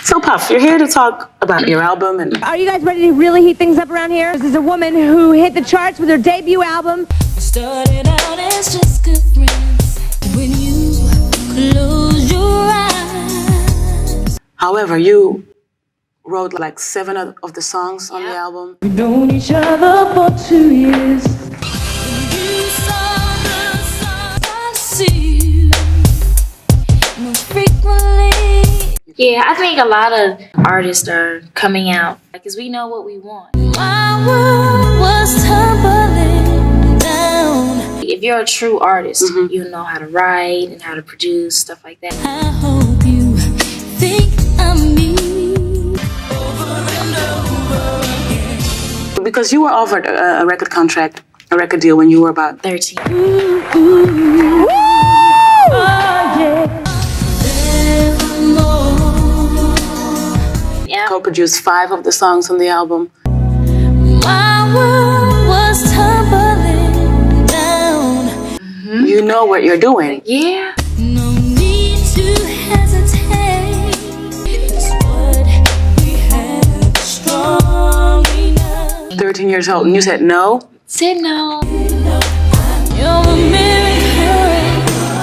So Puff, you're here to talk about your album and... Are you guys ready to really heat things up around here? This is a woman who hit the charts with her debut album. Started out as just good friends when you close your eyes. However, you wrote like 7 of the songs on the album. We've known each other for 2 years. You saw the signs I see most frequently. Yeah, I think a lot of artists are coming out because we know what we want. My world was tumbling down. If you're a true artist, you know how to write and how to produce, stuff like that. I hope you think I'm me. Because you were offered a record contract, a record deal when you were about 13. Yeah. Co-produced 5 of the songs on the album. My world was tumbling down. You know what you're doing. Yeah. No need to hesitate. It's what we have strong enough. 13 years old, and you said no? Said no. You're a miracle.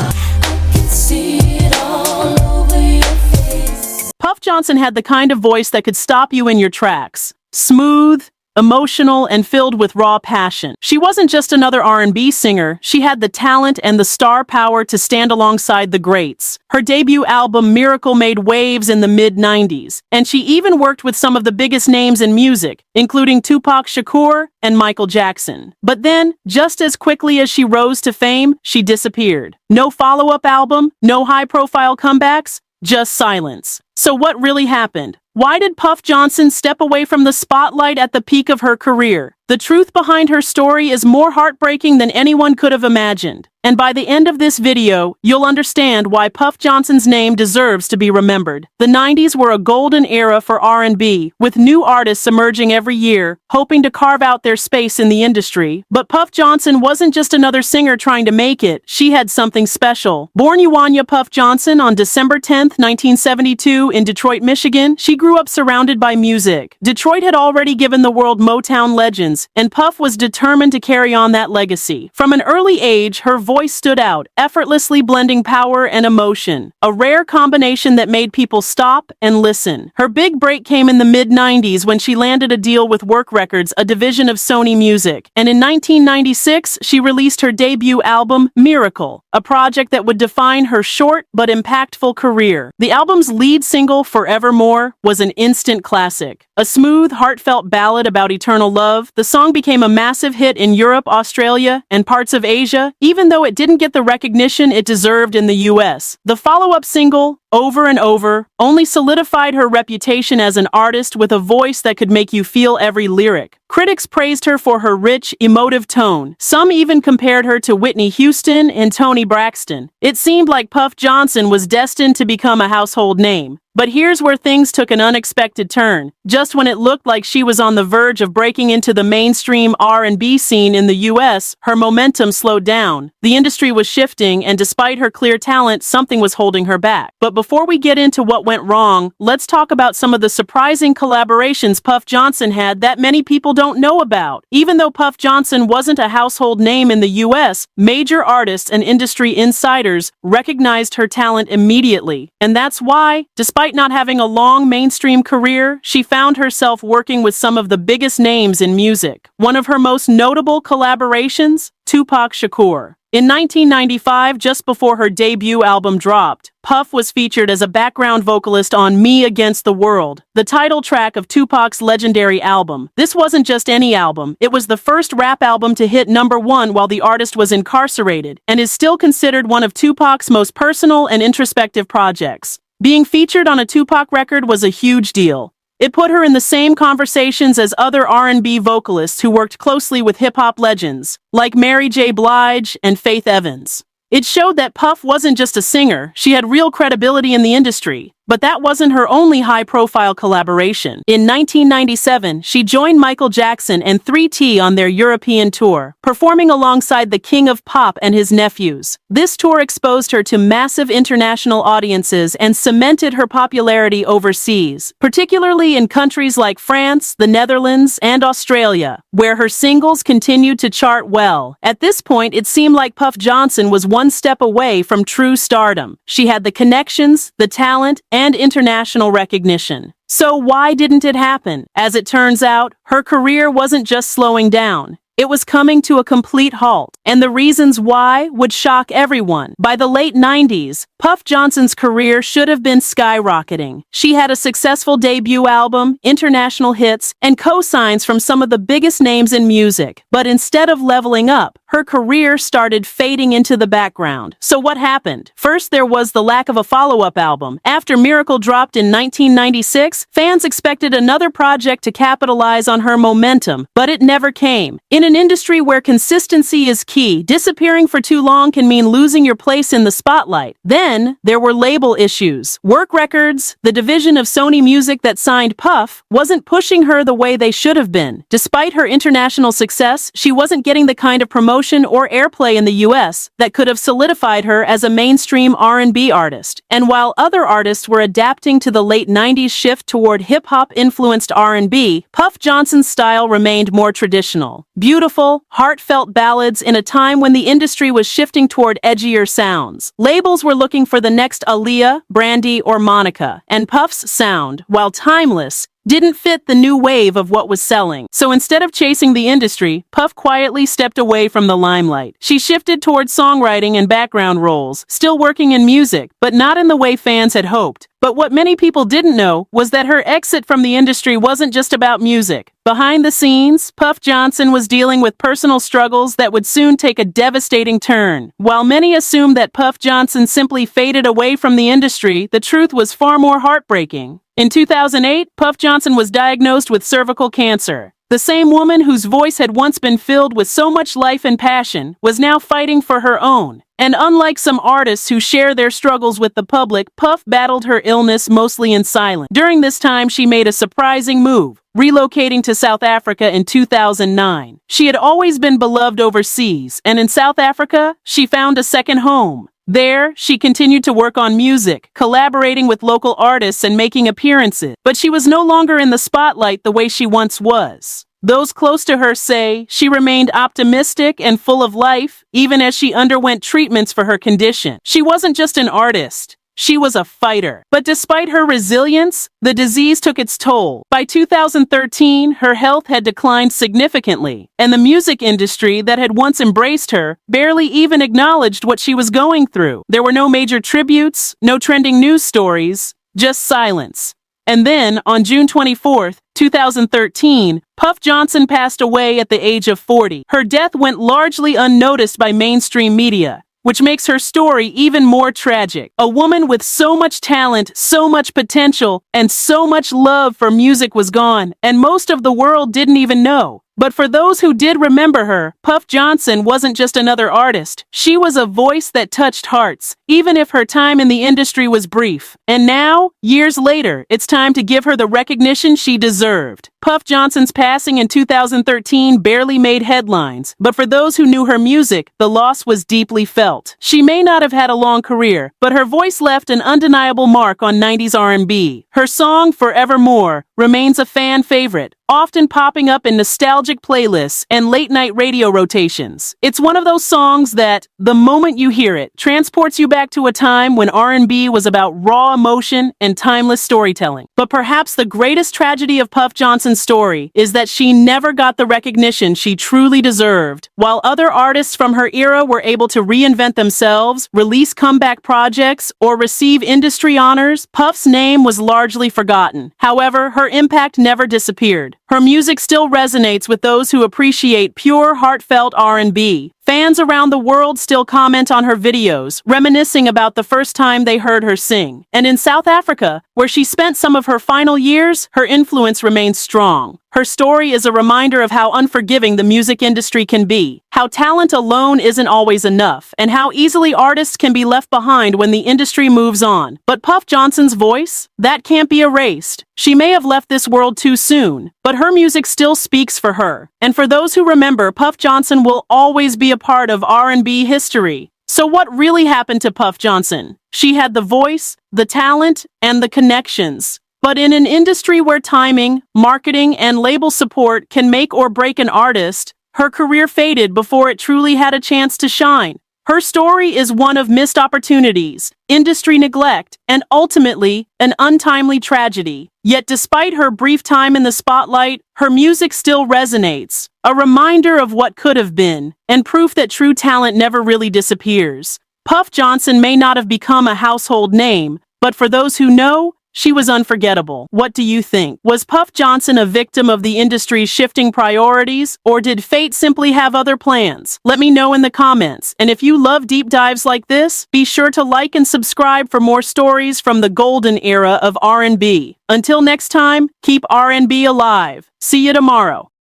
I can see it all over your face. Puff Johnson had the kind of voice that could stop you in your tracks. Smooth, emotional, and filled with raw passion. She wasn't just another R&B singer, she had the talent and the star power to stand alongside the greats. Her debut album Miracle made waves in the mid-90s, and she even worked with some of the biggest names in music, including Tupac Shakur and Michael Jackson. But then, just as quickly as she rose to fame, she disappeared. No follow-up album, no high-profile comebacks, just silence. So what really happened? Why did Puff Johnson step away from the spotlight at the peak of her career? The truth behind her story is more heartbreaking than anyone could have imagined. And by the end of this video, you'll understand why Puff Johnson's name deserves to be remembered. The 90s were a golden era for R&B, with new artists emerging every year, hoping to carve out their space in the industry. But Puff Johnson wasn't just another singer trying to make it, she had something special. Born Uwanya Puff Johnson on December 10, 1972 in Detroit, Michigan, she grew up surrounded by music. Detroit had already given the world Motown legends, and Puff was determined to carry on that legacy. From an early age, her voice stood out, effortlessly blending power and emotion, a rare combination that made people stop and listen. Her big break came in the mid-90s when she landed a deal with Work Records, a division of Sony Music, and in 1996, she released her debut album, Miracle, a project that would define her short but impactful career. The album's lead single, Forevermore, was an instant classic. A smooth, heartfelt ballad about eternal love, the song became a massive hit in Europe, Australia, and parts of Asia, even though it didn't get the recognition it deserved in the US. The follow-up single, Over and Over, only solidified her reputation as an artist with a voice that could make you feel every lyric. Critics praised her for her rich, emotive tone. Some even compared her to Whitney Houston and Toni Braxton. It seemed like Puff Johnson was destined to become a household name. But here's where things took an unexpected turn. Just when it looked like she was on the verge of breaking into the mainstream R&B scene in the US, her momentum slowed down. The industry was shifting, and despite her clear talent, something was holding her back. But before we get into what went wrong, let's talk about some of the surprising collaborations Puff Johnson had that many people don't know about. Even though Puff Johnson wasn't a household name in the US, major artists and industry insiders recognized her talent immediately. And that's why, despite not having a long mainstream career, she found herself working with some of the biggest names in music. One of her most notable collaborations, Tupac Shakur. In 1995, just before her debut album dropped, Puff was featured as a background vocalist on Me Against the World, the title track of Tupac's legendary album. This wasn't just any album, it was the first rap album to hit #1 while the artist was incarcerated, and is still considered one of Tupac's most personal and introspective projects. Being featured on a Tupac record was a huge deal. It put her in the same conversations as other R&B vocalists who worked closely with hip-hop legends, like Mary J. Blige and Faith Evans. It showed that Puff wasn't just a singer, she had real credibility in the industry. But that wasn't her only high-profile collaboration. In 1997, she joined Michael Jackson and 3T on their European tour, performing alongside the King of Pop and his nephews. This tour exposed her to massive international audiences and cemented her popularity overseas, particularly in countries like France, the Netherlands, and Australia, where her singles continued to chart well. At this point, it seemed like Puff Johnson was one step away from true stardom. She had the connections, the talent, and international recognition. So why didn't it happen? As it turns out, her career wasn't just slowing down. It was coming to a complete halt, and the reasons why would shock everyone. By the late 90s, Puff Johnson's career should have been skyrocketing. She had a successful debut album, international hits, and co-signs from some of the biggest names in music. But instead of leveling up, her career started fading into the background. So what happened? First, there was the lack of a follow-up album. After Miracle dropped in 1996, fans expected another project to capitalize on her momentum, but it never came. In an industry where consistency is key, disappearing for too long can mean losing your place in the spotlight. Then, there were label issues. Work Records, the division of Sony Music that signed Puff, wasn't pushing her the way they should have been. Despite her international success, she wasn't getting the kind of promotion or airplay in the US that could have solidified her as a mainstream R&B artist. And while other artists were adapting to the late 90s shift toward hip-hop influenced R&B, Puff Johnson's style remained more traditional. Beautiful, heartfelt ballads in a time when the industry was shifting toward edgier sounds. Labels were looking for the next Aaliyah, Brandy, or Monica, and Puff's sound, while timeless, didn't fit the new wave of what was selling. So instead of chasing the industry, Puff quietly stepped away from the limelight. She shifted towards songwriting and background roles, still working in music, but not in the way fans had hoped. But what many people didn't know was that her exit from the industry wasn't just about music. Behind the scenes, Puff Johnson was dealing with personal struggles that would soon take a devastating turn. While many assumed that Puff Johnson simply faded away from the industry, the truth was far more heartbreaking. In 2008, Puff Johnson was diagnosed with cervical cancer. The same woman whose voice had once been filled with so much life and passion was now fighting for her own. And unlike some artists who share their struggles with the public, Puff battled her illness mostly in silence. During this time, she made a surprising move, relocating to South Africa in 2009. She had always been beloved overseas, and in South Africa, she found a second home. There, she continued to work on music, collaborating with local artists and making appearances. But she was no longer in the spotlight the way she once was. Those close to her say she remained optimistic and full of life, even as she underwent treatments for her condition. She wasn't just an artist. She was a fighter. But despite her resilience, the disease took its toll. By 2013, her health had declined significantly, and the music industry that had once embraced her barely even acknowledged what she was going through. There were no major tributes, no trending news stories, just silence. And then, on June 24, 2013, Puff Johnson passed away at the age of 40. Her death went largely unnoticed by mainstream media, which makes her story even more tragic. A woman with so much talent, so much potential, and so much love for music was gone, and most of the world didn't even know. But for those who did remember her, Puff Johnson wasn't just another artist. She was a voice that touched hearts, even if her time in the industry was brief. And now, years later, it's time to give her the recognition she deserved. Puff Johnson's passing in 2013 barely made headlines, but for those who knew her music, the loss was deeply felt. She may not have had a long career, but her voice left an undeniable mark on 90s R&B. Her song, Forevermore, remains a fan favorite, often popping up in nostalgic playlists and late-night radio rotations. It's one of those songs that, the moment you hear it, transports you back to a time when R&B was about raw emotion and timeless storytelling. But perhaps the greatest tragedy of Puff Johnson's story is that she never got the recognition she truly deserved. While other artists from her era were able to reinvent themselves, release comeback projects, or receive industry honors, Puff's name was largely forgotten. However, her impact never disappeared. Her music still resonates with those who appreciate pure, heartfelt R&B. Fans around the world still comment on her videos, reminiscing about the first time they heard her sing. And in South Africa, where she spent some of her final years, her influence remains strong. Her story is a reminder of how unforgiving the music industry can be, how talent alone isn't always enough, and how easily artists can be left behind when the industry moves on. But Puff Johnson's voice? That can't be erased. She may have left this world too soon, but her music still speaks for her. And for those who remember, Puff Johnson will always be a part of R&B history. So what really happened to Puff Johnson? She had the voice, the talent, and the connections. But in an industry where timing, marketing, and label support can make or break an artist, her career faded before it truly had a chance to shine. Her story is one of missed opportunities, industry neglect, and ultimately, an untimely tragedy. Yet despite her brief time in the spotlight, her music still resonates, a reminder of what could have been, and proof that true talent never really disappears. Puff Johnson may not have become a household name, but for those who know, she was unforgettable. What do you think? Was Puff Johnson a victim of the industry's shifting priorities, or did fate simply have other plans? Let me know in the comments. And if you love deep dives like this, be sure to like and subscribe for more stories from the golden era of R&B. Until next time, keep R&B alive. See you tomorrow.